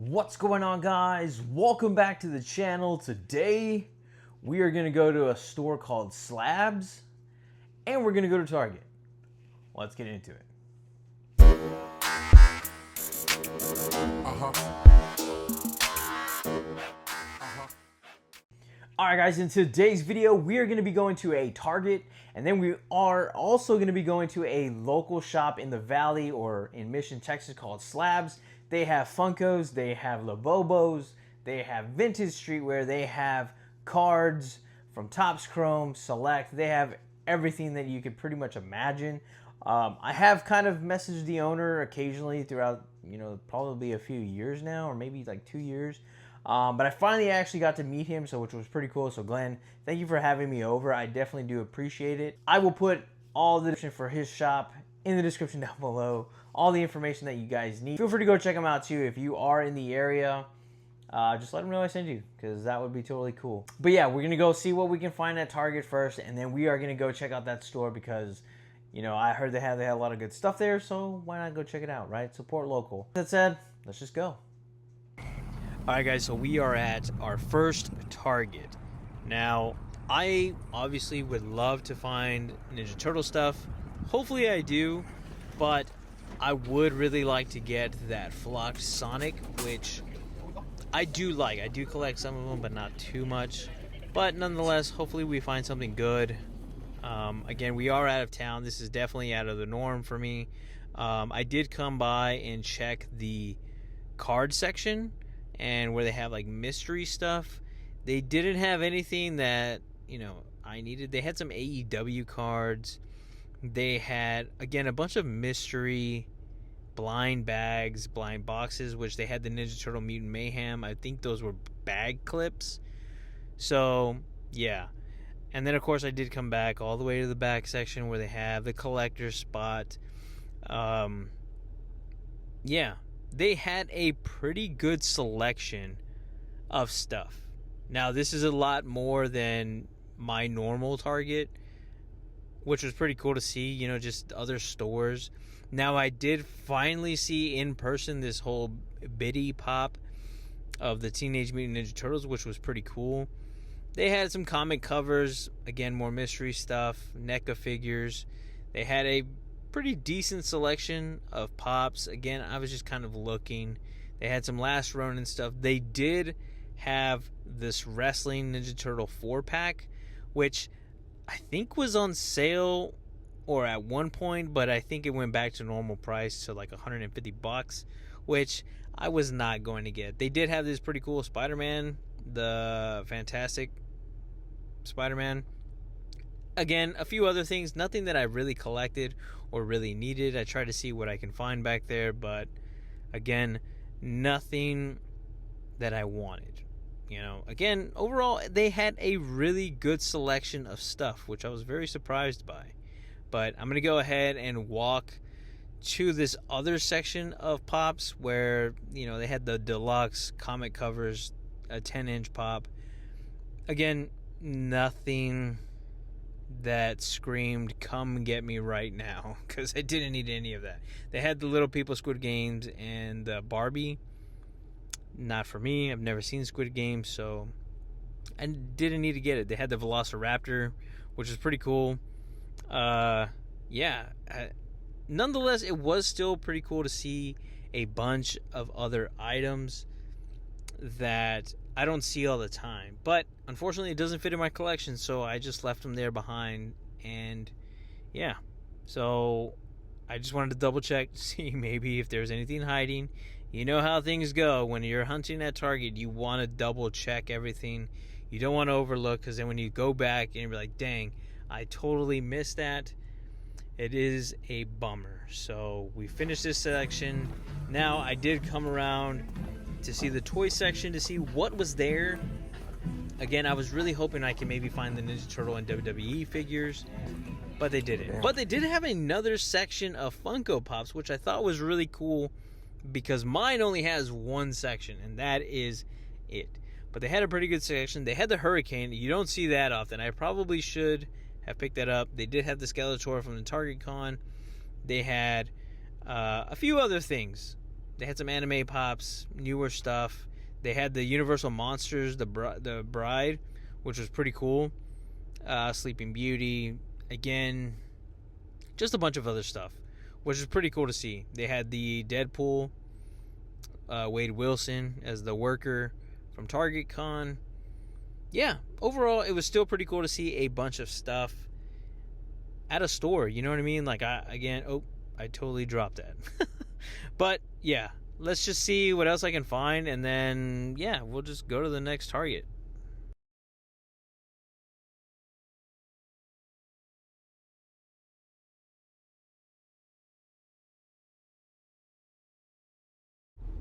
What's going on, guys? Welcome back to the channel. Today we are going to go to a store called Slabs and we're going to go to Target. Let's get into it. Alright guys, in today's video we are going to be going to a Target, and then we are also going to be going to a local shop in the Valley or in Mission, Texas called Slabs. They have Funkos, they have Labobos, they have vintage streetwear, they have cards from Topps Chrome, Select, they have everything that you could pretty much imagine. I have kind of messaged the owner occasionally throughout, probably a few years now, or maybe like 2 years. But I finally actually got to meet him, which was pretty cool. So Glenn, thank you for having me over. I definitely do appreciate it. I will put all the description for his shop in the description down below. All the information that you guys need. Feel free to go check him out too if you are in the area. Just let him know I sent you, because that would be totally cool. But yeah, we're going to go see what we can find at Target first, and then we are going to go check out that store because, I heard they had a lot of good stuff there, so why not go check it out, right? Support local. That said, let's just go. Alright guys, so we are at our first Target. Now, I obviously would love to find Ninja Turtle stuff. Hopefully I do, but I would really like to get that flocked Sonic, which I do like. I do collect some of them, but not too much. But nonetheless, hopefully we find something good. Again, we are out of town. This is definitely out of the norm for me. I did come by and check the card section, and where they have like mystery stuff. They didn't have anything that I needed. They had some AEW cards. They had, again, a bunch of mystery blind bags, blind boxes, which they had the Ninja Turtle Mutant Mayhem. I think those were bag clips. So yeah, and then of course I did come back all the way to the back section where they have the collector spot. Yeah, they had a pretty good selection of stuff. Now, this is a lot more than my normal Target, which was pretty cool to see, just other stores. Now, I did finally see in person this whole Biddy pop of the Teenage Mutant Ninja Turtles, which was pretty cool. They had some comic covers, again, more mystery stuff, NECA figures. They had a pretty decent selection of pops. Again, I was just kind of looking. They had some Last Ronin stuff. They did have this Wrestling Ninja Turtle 4-pack, which I think was on sale or at one point, but I think it went back to normal price to like $150, which I was not going to get. They did have this pretty cool Spider-Man, the Fantastic Spider-Man. Again, a few other things, nothing that I really collected or really needed. I tried to see what I can find back there, but again, nothing that I wanted. Again, overall, they had a really good selection of stuff, which I was very surprised by. But I'm going to go ahead and walk to this other section of pops where, they had the deluxe comic covers, a 10-inch pop. Again, nothing that screamed, come get me right now, because I didn't need any of that. They had the Little People Squid Games and the Barbie. Not for me. I've never seen Squid Games, so I didn't need to get it. They had the Velociraptor, which is pretty cool. Nonetheless, it was still pretty cool to see a bunch of other items that I don't see all the time. But unfortunately, it doesn't fit in my collection, so I just left them there behind. And yeah, so I just wanted to double check to see maybe if there's anything hiding. You know how things go when you're hunting at Target. You want to double check everything. You don't want to overlook, because then when you go back and you're like, dang, I totally missed that. It is a bummer. So we finished this section. Now I did come around to see the toy section to see what was there. Again, I was really hoping I could maybe find the Ninja Turtle and WWE figures, but they didn't. Yeah. But they did have another section of Funko Pops, which I thought was really cool, because mine only has one section, and that is it. But they had a pretty good section. They had the Hurricane. You don't see that often. I probably should have picked that up. They did have the Skeletor from the Target Con. They had a few other things They had some anime pops, newer stuff. They had the Universal Monsters, the Bride, which was pretty cool. Sleeping Beauty, again, just a bunch of other stuff, which is pretty cool to see. They had the Deadpool, Wade Wilson as the worker from Target Con. Yeah, overall, it was still pretty cool to see a bunch of stuff at a store. You know what I mean? Like, I totally dropped that. But, yeah, let's just see what else I can find, and then, yeah, we'll just go to the next Target.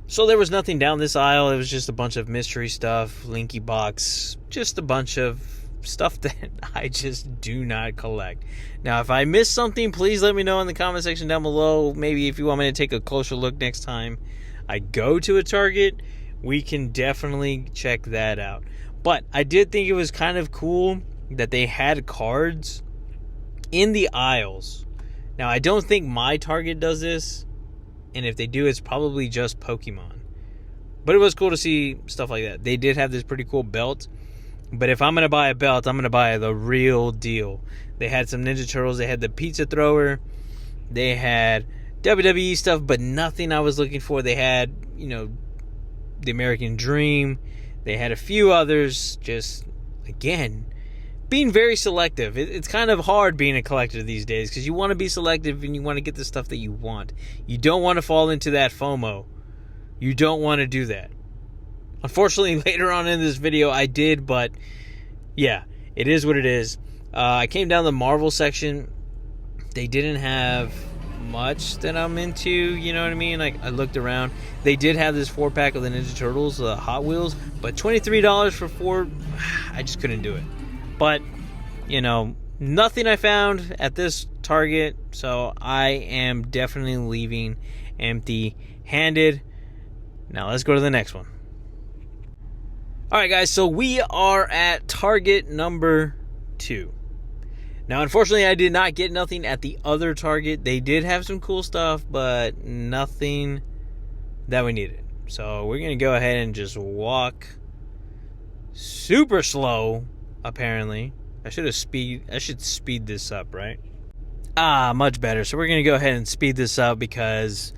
So there was nothing down this aisle. It was just a bunch of mystery stuff, Linky Box, just a bunch of stuff that I just do not collect. Now, if I missed something, please let me know in the comment section down below. Maybe if you want me to take a closer look next time I go to a Target, we can definitely check that out. But I did think it was kind of cool that they had cards in the aisles. Now, I don't think my Target does this. And if they do, it's probably just Pokemon. But it was cool to see stuff like that. They did have this pretty cool belt. But if I'm going to buy a belt, I'm going to buy the real deal. They had some Ninja Turtles. They had the pizza thrower. They had WWE stuff, but nothing I was looking for. They had, the American Dream. They had a few others. Just, again, being very selective. It's kind of hard being a collector these days because you want to be selective and you want to get the stuff that you want. You don't want to fall into that FOMO. You don't want to do that. Unfortunately, later on in this video, I did, but yeah, it is what it is. I came down the Marvel section. They didn't have much that I'm into, you know what I mean? Like, I looked around. They did have this 4-pack of the Ninja Turtles, the Hot Wheels, but $23 for 4, I just couldn't do it. But, nothing I found at this Target, so I am definitely leaving empty-handed. Now, let's go to the next one. Alright, guys, so we are at Target number 2. Now, unfortunately, I did not get nothing at the other Target. They did have some cool stuff, but nothing that we needed. So, we're going to go ahead and just walk super slow. Apparently, I should speed this up, right? Much better. So we're gonna go ahead and speed this up because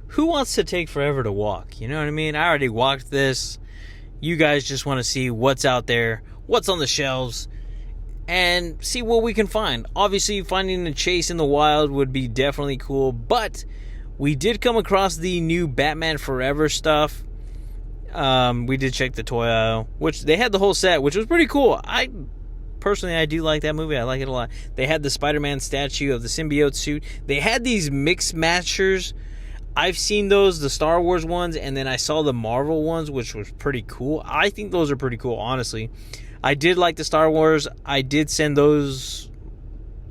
who wants to take forever to walk? You know what I mean? I already walked this. You guys just want to see what's out there, what's on the shelves, and see what we can find. Obviously, finding a Chase in the wild would be definitely cool, but we did come across the new Batman Forever stuff. We did check the toy aisle, which they had the whole set, which was pretty cool. I do like that movie. I like it a lot. They had the Spider-Man statue of the symbiote suit. They had these mix matchers. I've seen those, the Star Wars ones, and then I saw the Marvel ones, which was pretty cool. I think those are pretty cool, honestly. I did like the Star Wars. I did send those,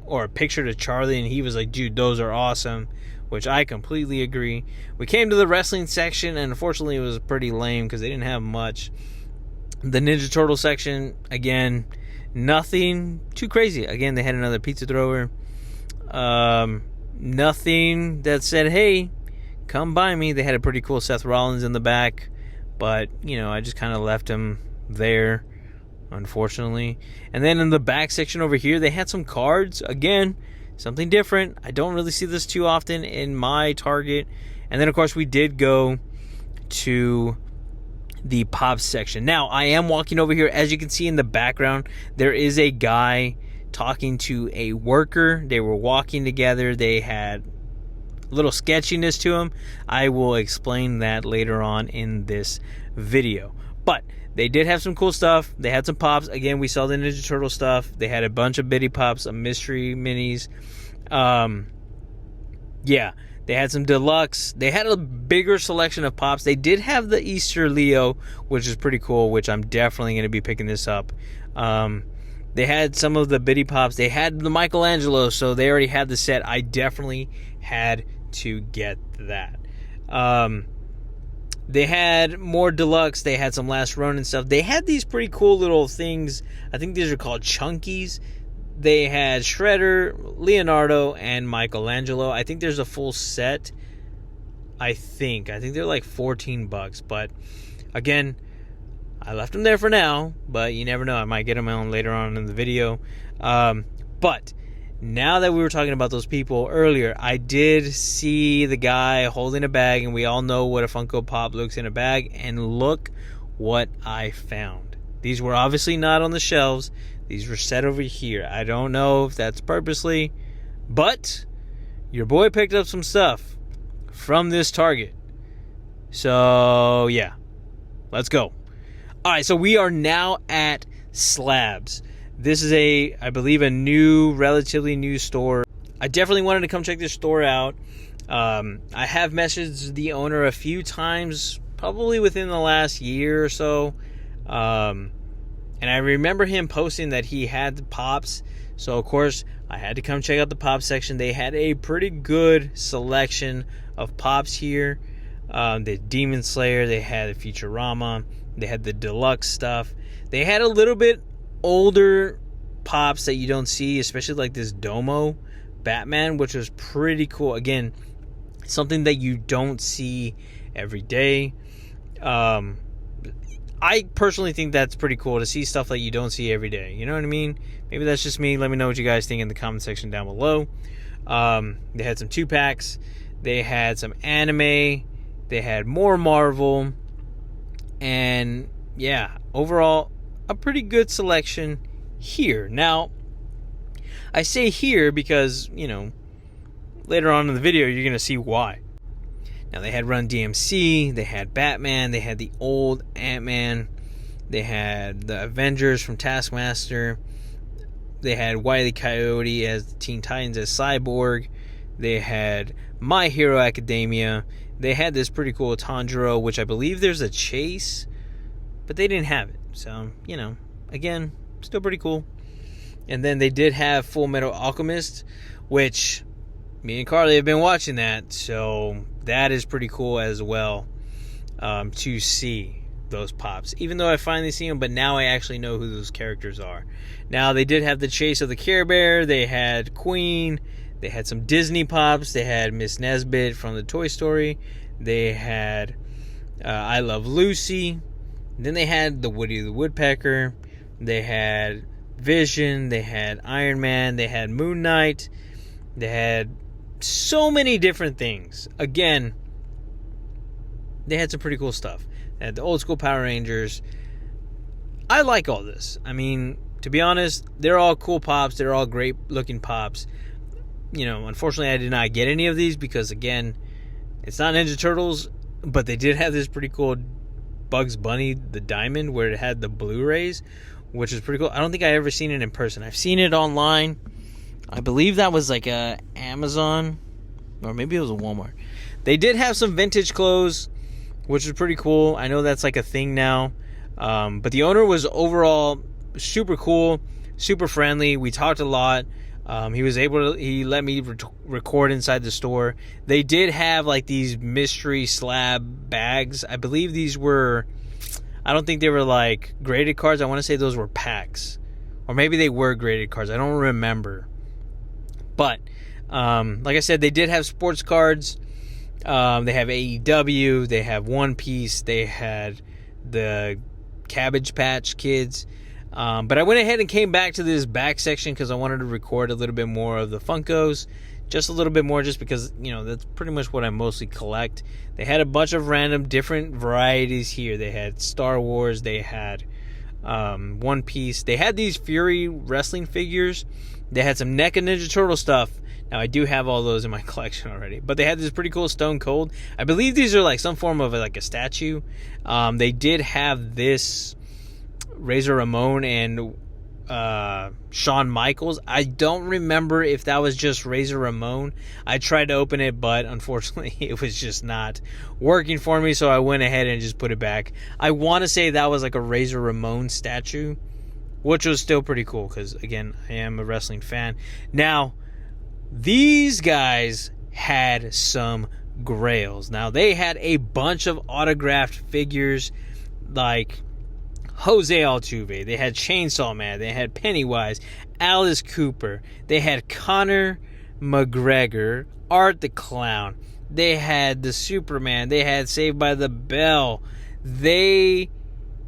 or a picture to Charlie, and he was like, dude, those are awesome. Which I completely agree. We came to the wrestling section, and unfortunately it was pretty lame because they didn't have much. The Ninja Turtle section, again, nothing too crazy. Again, they had another pizza thrower. Nothing that said, hey, come by me. They had a pretty cool Seth Rollins in the back, but, I just kind of left him there, unfortunately. And then in the back section over here, they had some cards. Again, something different. I don't really see this too often in my Target. And then, of course, we did go to the Pops section. Now, I am walking over here. As you can see in the background, there is a guy talking to a worker. They were walking together. They had a little sketchiness to them. I will explain that later on in this video. But they did have some cool stuff. They had some pops. Again, we saw the Ninja Turtle stuff. They had a bunch of bitty pops, some mystery minis. Yeah, they had some deluxe. They had a bigger selection of pops. They did have the Easter Leo, which is pretty cool, which I'm definitely going to be picking this up. They had some of the bitty pops. They had the Michelangelo, so they already had the set. I definitely had to get that. They had more deluxe. They had some Last Ronin stuff. They had these pretty cool little things. I think these are called Chunkies. They had Shredder, Leonardo, and Michelangelo. I think there's a full set I think they're like $14, but again, I left them there for now, but you never know, I might get them on later on in the video. But now that we were talking about those people earlier, I did see the guy holding a bag, and we all know what a Funko Pop looks in a bag, and look what I found. These were obviously not on the shelves. These were set over here. I don't know if that's purposely, but your boy picked up some stuff from this Target. So, yeah. Let's go. Alright, so we are now at Slabs. This is I believe, a relatively new store. I definitely wanted to come check this store out. I have messaged the owner a few times, probably within the last year or so. And I remember him posting that he had the Pops. So, of course, I had to come check out the Pop section. They had a pretty good selection of Pops here. The Demon Slayer, they had the Futurama, they had the deluxe stuff. They had a little bit older Pops that you don't see, especially like this Domo Batman, which was pretty cool. Again, something that you don't see every day. I personally think that's pretty cool to see stuff that you don't see every day. You know what I mean? Maybe that's just me. Let me know what you guys think in the comment section down below. They had some 2-packs. They had some anime. They had more Marvel. And yeah, overall, a pretty good selection here. Now, I say here because, you know, later on in the video, you're going to see why. Now, they had Run DMC, they had Batman, they had the old Ant-Man, they had the Avengers from Taskmaster, they had Wile E. Coyote as the Teen Titans as Cyborg, they had My Hero Academia, they had this pretty cool Tanjiro, which I believe there's a chase, but they didn't have it. So, you know, again, still pretty cool. And then they did have Full Metal Alchemist, which me and Carly have been watching that, so that is pretty cool as well, to see those Pops. Even though I finally seen them, but now I actually know who those characters are. Now, they did have the Chase of the Care Bear, they had Queen, they had some Disney Pops, they had Miss Nesbit from the Toy Story, they had I Love Lucy, then they had the Woody the Woodpecker, they had Vision, they had Iron Man, they had Moon Knight, they had so many different things. Again, they had some pretty cool stuff. They had the old school Power Rangers. I like all this. I mean, to be honest, they're all cool Pops. They're all great looking Pops. You know, unfortunately, I did not get any of these because, again, it's not Ninja Turtles, but they did have this pretty cool Bugs Bunny, the Diamond, where it had the Blu-rays, which is pretty cool. I don't think I ever seen it in person. I've seen it online. I believe that was like a Amazon, or maybe it was a Walmart. They did have some vintage clothes, which is pretty cool. I know that's like a thing now. But the owner was overall super cool, super friendly. We talked a lot. He let me record inside the store. They did have like these mystery slab bags. I believe these were, I don't think they were like graded cards. I want to say those were packs, or maybe they were graded cards. I don't remember. But, like I said, they did have sports cards. They have AEW. They have One Piece. They had the Cabbage Patch Kids. But I went ahead and came back to this back section because I wanted to record a little bit more of the Funkos. Just a little bit more just because, you know, that's pretty much what I mostly collect. They had a bunch of random different varieties here. They had Star Wars. They had One Piece. They had these Fury wrestling figures. They had some NECA Ninja Turtle stuff. Now, I do have all those in my collection already. But they had this pretty cool Stone Cold. I believe these are like some form of like a statue. They did have this Razor Ramon and Shawn Michaels. I don't remember if that was just Razor Ramon. I tried to open it, but unfortunately it was just not working for me, so I went ahead and just put it back. I want to say that was like a Razor Ramon statue, which was still pretty cool because, again, I am a wrestling fan. Now, these guys had some grails. Now, they had a bunch of autographed figures like Jose Altuve. They had Chainsaw Man. They had Pennywise, Alice Cooper. They had Conor McGregor, Art the Clown. They had the Superman. They had Saved by the Bell. They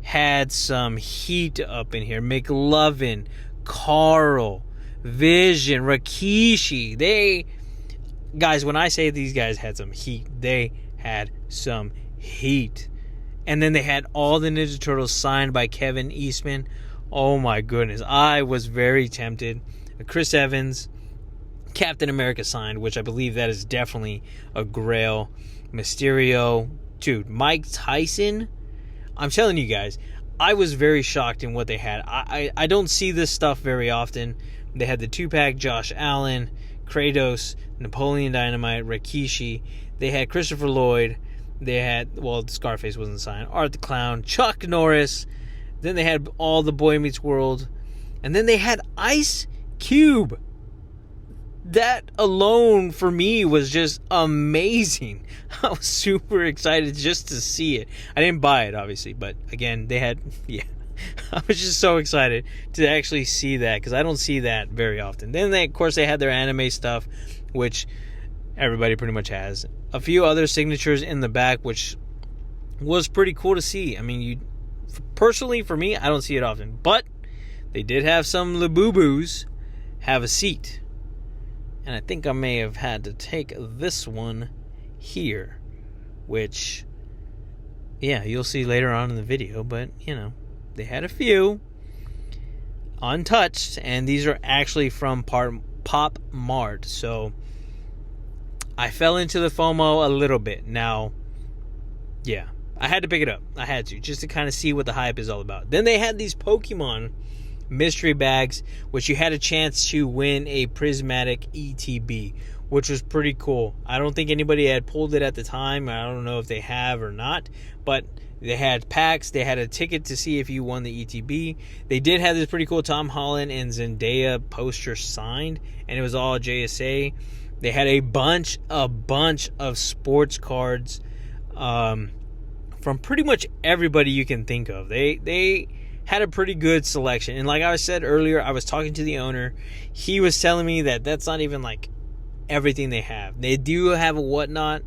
had some heat up in here. McLovin, Carl, Vision, Rikishi. Guys, when I say these guys had some heat, they had some heat. And then they had all the Ninja Turtles signed by Kevin Eastman. Oh my goodness. I was very tempted. Chris Evans, Captain America signed, which I believe that is definitely a grail. Mysterio. Dude, Mike Tyson. I'm telling you guys, I was very shocked in what they had. I don't see this stuff very often. They had the 2-pack Josh Allen, Kratos, Napoleon Dynamite, Rikishi. They had Christopher Lloyd. They had, well, Scarface wasn't signed. Art the Clown, Chuck Norris. Then they had all the Boy Meets World. And then they had Ice Cube. That alone for me was just amazing. I was super excited just to see it. I didn't buy it, obviously, but again, they had, yeah. I was just so excited to actually see that because I don't see that very often. Then, of course, they had their anime stuff, which everybody pretty much has. A few other signatures in the back, which was pretty cool to see. I mean, personally, for me, I don't see it often. But they did have some Labubu's have a seat. And I think I may have had to take this one here, which, yeah, you'll see later on in the video. But, you know, they had a few untouched, and these are actually from Pop Mart. So I fell into the FOMO a little bit. Now, yeah, I had to pick it up. I had to, just to kind of see what the hype is all about. Then they had these Pokemon mystery bags, which you had a chance to win a prismatic ETB, which was pretty cool. I don't think anybody had pulled it at the time. I don't know if they have or not, but they had packs. They had a ticket to see if you won the ETB. They did have this pretty cool Tom Holland and Zendaya poster signed, and it was all JSA. They had a bunch of sports cards from pretty much everybody you can think of. They had a pretty good selection. And like I said earlier, I was talking to the owner. He was telling me that that's not even like everything they have. They do have a whatnot.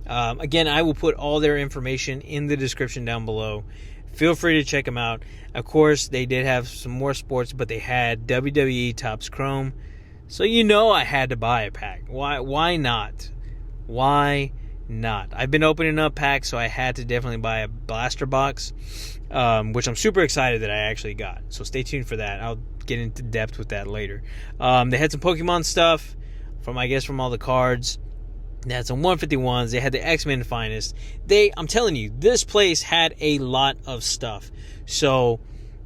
Again, I will put all their information in the description down below. Feel free to check them out. Of course, they did have some more sports, but they had WWE Topps Chrome. So you know I had to buy a pack. Why not? Why not? I've been opening up packs, so I had to definitely buy a blaster box, which I'm super excited that I actually got. So stay tuned for that. I'll get into depth with that later. They had some Pokemon stuff from all the cards. They had some 151s. They had the X-Men Finest. I'm telling you, this place had a lot of stuff. So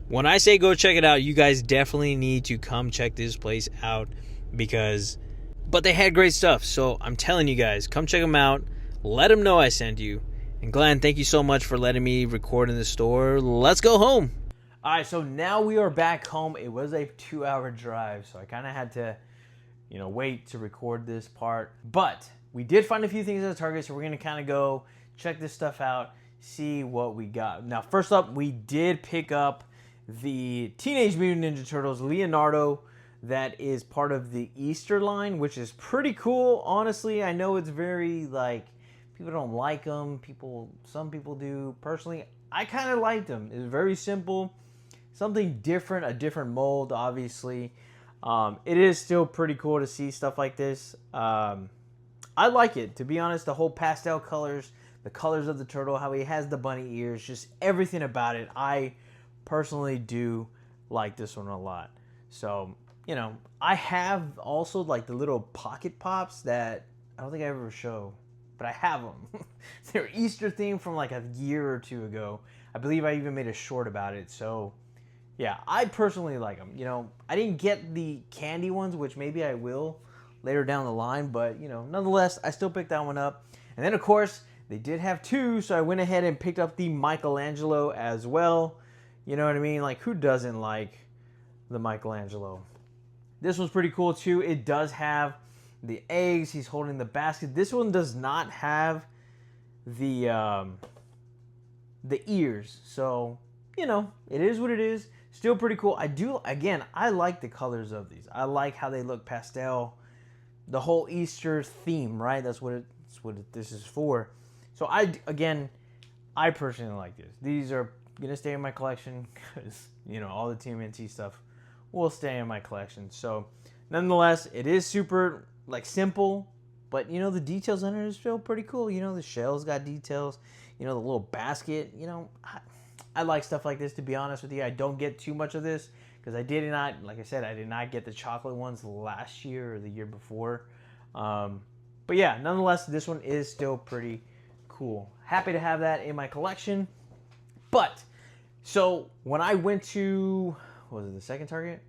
when I say go check it out, you guys definitely need to come check this place out but they had great stuff. So I'm telling you guys, come check them out. Let them know I sent you. And Glenn, thank you so much for letting me record in the store. Let's go home. All right, so now we are back home. It was a 2-hour drive, so I kind of had to, wait to record this part. But we did find a few things at the Target, so we're going to kind of go check this stuff out, see what we got. Now, first up, we did pick up the Teenage Mutant Ninja Turtles Leonardo that is part of the Easter line, which is pretty cool. Honestly, I know it's very, people don't like them. Some people do. Personally, I kind of liked them. It's very simple. Something different, a different mold, obviously. It is still pretty cool to see stuff like this. I like it, to be honest. The whole pastel colors, the colors of the turtle, how he has the bunny ears, just everything about it. I personally do like this one a lot. So, I have also the little pocket pops that I don't think I ever show, but I have them. They're Easter themed from a year or two ago. I believe I even made a short about it. So, yeah, I personally like them. I didn't get the candy ones, which maybe I will later down the line, but nonetheless, I still picked that one up. And then of course they did have two, so I went ahead and picked up the Michelangelo as well. You know what I mean? Who doesn't like the Michelangelo? This one's pretty cool too. It does have the eggs. He's holding the basket. This one does not have the ears, so it is what it is. Still pretty cool. I like the colors of these. I like how they look pastel. The whole Easter theme, right? That's what it's That's what this is for. So I personally like this. These are gonna stay in my collection because all the TMNT stuff will stay in my collection. So nonetheless, it is super simple, but the details on it is still pretty cool. The shell's got details. The little basket. I like stuff like this, to be honest with you. I don't get too much of this because I did not, like I said, I did not get the chocolate ones last year or the year before. But yeah, nonetheless, this one is still pretty cool. Happy to have that in my collection. But so when I went to, was it the second Target?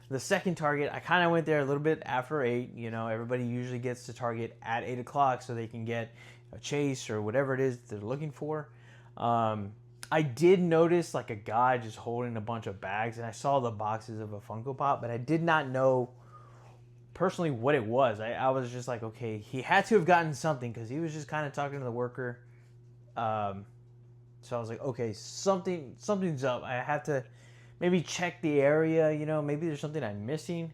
The second Target, I kind of went there a little bit after 8. Everybody usually gets to Target at 8 o'clock so they can get a chase or whatever it is they're looking for. I did notice a guy just holding a bunch of bags, and I saw the boxes of a Funko Pop, but I did not know personally what it was. I was just like, okay, he had to have gotten something because he was just kind of talking to the worker. So I was like, okay, something's up. I have to maybe check the area, maybe there's something I'm missing.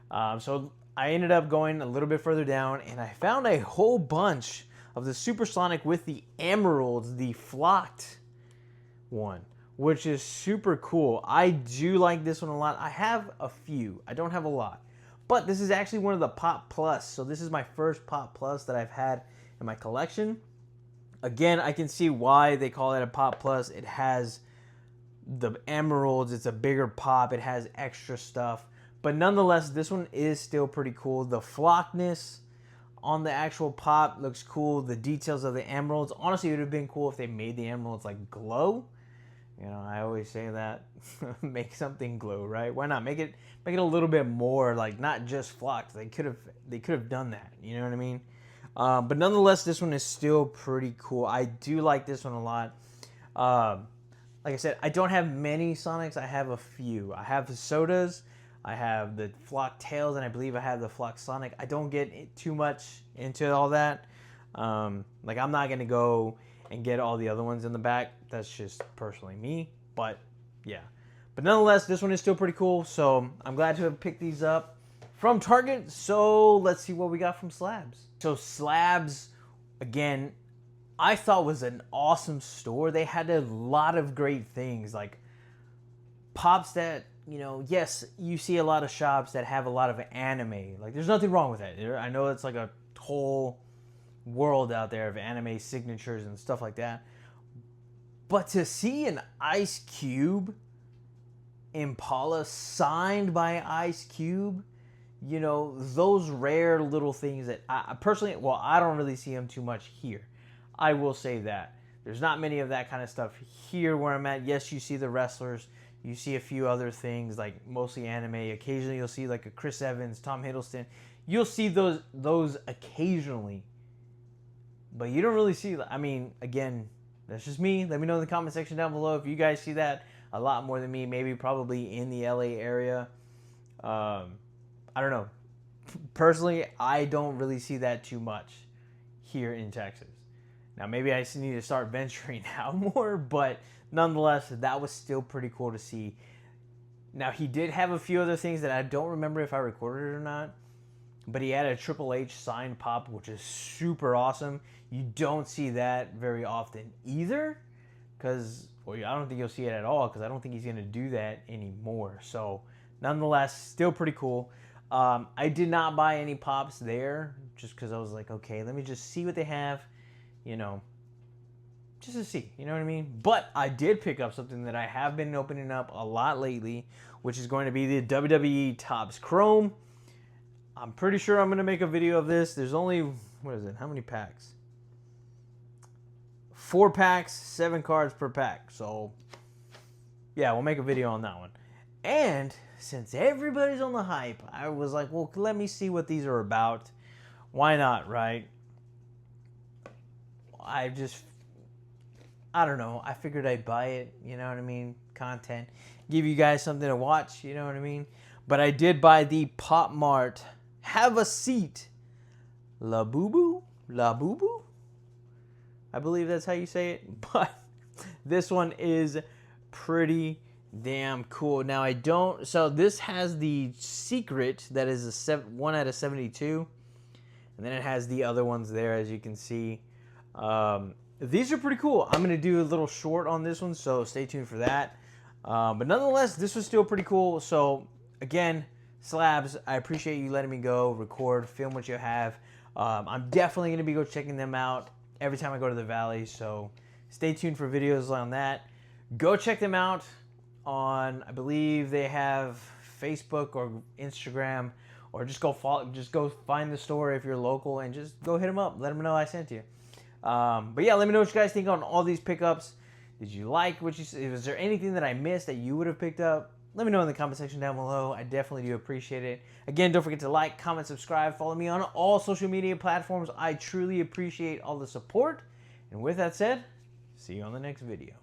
So I ended up going a little bit further down, and I found a whole bunch of the Supersonic with the emeralds, the flocked one, which is super cool. I do like this one a lot. I have a few. I don't have a lot. But this is actually one of the Pop Plus. So this is my first Pop Plus that I've had in my collection. Again, I can see why they call it a Pop Plus. It has the emeralds. It's a bigger pop. It has extra stuff. But nonetheless, this one is still pretty cool. The flockness on the actual pop looks cool. The details of the emeralds. Honestly, it would have been cool if they made the emeralds glow. I always say that. Make something glow, right? Why not? Make it a little bit more not just flocked. They could have done that. You know what I mean? But nonetheless, this one is still pretty cool. I do like this one a lot. Like I said, I don't have many Sonics. I have a few. I have the sodas. I have the Flock Tails, and I believe I have the Flock Sonic. I don't get too much into all that. I'm not going to go and get all the other ones in the back. That's just personally me. But, yeah. But nonetheless, this one is still pretty cool. So, I'm glad to have picked these up from Target. So, let's see what we got from Slabs. So, Slabs, again, I thought was an awesome store. They had a lot of great things. Pops that, yes, you see a lot of shops that have a lot of anime. There's nothing wrong with that. I know it's a whole world out there of anime signatures and stuff like that. But to see an Ice Cube Impala signed by Ice Cube, those rare little things that I personally, I don't really see them too much here. I will say that. There's not many of that kind of stuff here where I'm at. Yes, you see the wrestlers. You see a few other things, mostly anime. Occasionally you'll see a Chris Evans, Tom Hiddleston. You'll see those occasionally. But you don't really see, again, that's just me. Let me know in the comment section down below if you guys see that a lot more than me. Maybe probably in the LA area. I don't know. Personally, I don't really see that too much here in Texas. Now, maybe I just need to start venturing out more, but nonetheless, that was still pretty cool to see. Now, he did have a few other things that I don't remember if I recorded it or not, but he had a Triple H signed pop, which is super awesome. You don't see that very often either, because, I don't think you'll see it at all, because I don't think he's going to do that anymore. So, nonetheless, still pretty cool. I did not buy any pops there, just because I was like, okay, let me just see what they have. Just to see, you know what I mean? But I did pick up something that I have been opening up a lot lately, which is going to be the WWE Topps Chrome. I'm pretty sure I'm going to make a video of this. There's only, what is it? How many packs? 4 packs, 7 cards per pack. So, yeah, we'll make a video on that one. And since everybody's on the hype, I was like, well, let me see what these are about. Why not, right? I don't know. I figured I'd buy it, you know what I mean? Content. Give you guys something to watch, you know what I mean? But I did buy the Pop Mart Have a Seat La Boo Boo? La Boo Boo? I believe that's how you say it. But this one is pretty damn cool. Now I don't... So this has the secret that is a 1 out of 72. And then it has the other ones there, as you can see. These are pretty cool. I'm going to do a little short on this one, so stay tuned for that. But nonetheless, this was still pretty cool. So, again, Slabs, I appreciate you letting me go, record, film what you have. I'm definitely going to be go checking them out every time I go to the Valley, so stay tuned for videos on that. Go check them out on, I believe they have Facebook or Instagram, or just go follow, just go find the store if you're local and just go hit them up. Let them know I sent you. But yeah, let me know what you guys think on all these pickups. Did you like what you see? Was there anything that I missed that you would have picked up? Let me know in the comment section down below. I definitely do appreciate it. Again, don't forget to like, comment, subscribe, follow me on all social media platforms. I truly appreciate all the support. And with that said, see you on the next video.